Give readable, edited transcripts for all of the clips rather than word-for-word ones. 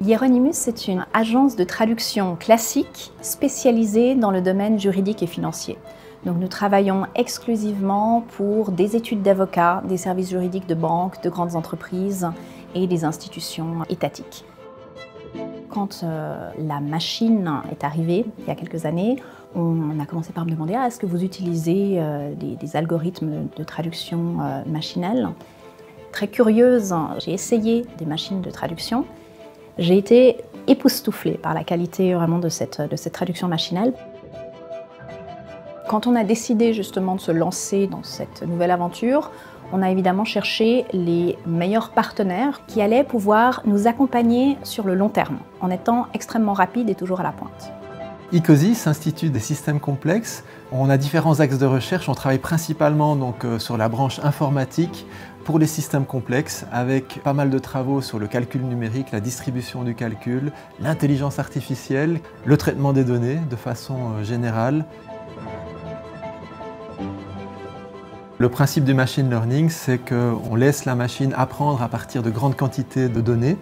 Hieronymus, c'est une agence de traduction classique spécialisée dans le domaine juridique et financier. Donc nous travaillons exclusivement pour des études d'avocats, des services juridiques de banques, de grandes entreprises et des institutions étatiques. Quand la machine est arrivée, il y a quelques années, on a commencé par me demander « est-ce que vous utilisez des algorithmes de traduction machinelle ?» Très curieuse, j'ai essayé des machines de traduction. J'ai été époustouflée par la qualité vraiment de cette traduction machinelle. Quand on a décidé justement de se lancer dans cette nouvelle aventure, on a évidemment cherché les meilleurs partenaires qui allaient pouvoir nous accompagner sur le long terme, en étant extrêmement rapides et toujours à la pointe. Ecosis, Institut des systèmes complexes, on a différents axes de recherche. On travaille principalement sur la branche informatique pour les systèmes complexes, avec pas mal de travaux sur le calcul numérique, la distribution du calcul, l'intelligence artificielle, le traitement des données de façon générale. Le principe du machine learning, c'est qu'on laisse la machine apprendre à partir de grandes quantités de données.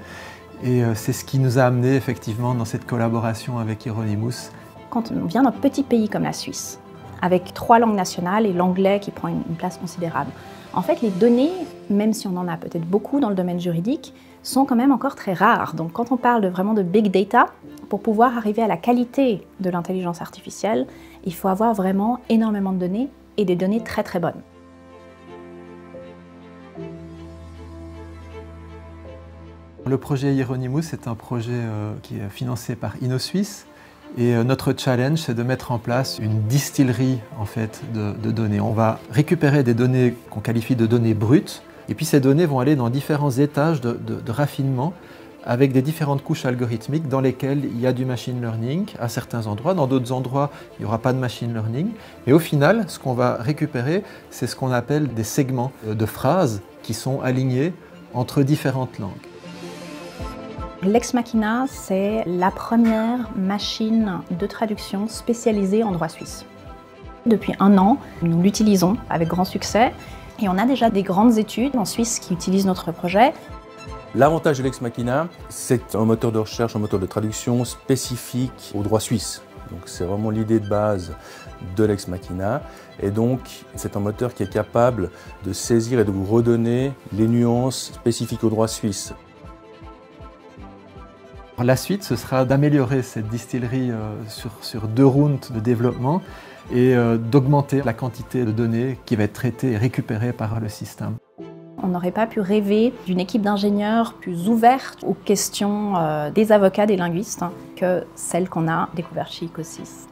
Et c'est ce qui nous a amené effectivement dans cette collaboration avec Hieronymus. Quand on vient d'un petit pays comme la Suisse, avec 3 langues nationales et l'anglais qui prend une place considérable, en fait les données, même si on en a peut-être beaucoup dans le domaine juridique, sont quand même encore très rares. Donc quand on parle vraiment de big data, pour pouvoir arriver à la qualité de l'intelligence artificielle, il faut avoir vraiment énormément de données et des données très très bonnes. Le projet Hieronymus est un projet qui est financé par InnoSuisse et notre challenge c'est de mettre en place une distillerie en fait, de données. On va récupérer des données qu'on qualifie de données brutes et puis ces données vont aller dans différents étages de raffinement avec des différentes couches algorithmiques dans lesquelles il y a du machine learning à certains endroits. Dans d'autres endroits, il n'y aura pas de machine learning. Et au final, ce qu'on va récupérer, c'est ce qu'on appelle des segments de phrases qui sont alignés entre différentes langues. Lex Machina, c'est la première machine de traduction spécialisée en droit suisse. Depuis 1 an, nous l'utilisons avec grand succès et on a déjà des grandes études en Suisse qui utilisent notre projet. L'avantage de Lex Machina, c'est un moteur de recherche, un moteur de traduction spécifique au droit suisse. Donc c'est vraiment l'idée de base de Lex Machina. Et donc c'est un moteur qui est capable de saisir et de vous redonner les nuances spécifiques au droit suisse. La suite, ce sera d'améliorer cette distillerie sur 2 rounds de développement et d'augmenter la quantité de données qui va être traitée et récupérée par le système. On n'aurait pas pu rêver d'une équipe d'ingénieurs plus ouverte aux questions des avocats, des linguistes, que celle qu'on a découverte chez Ecosis.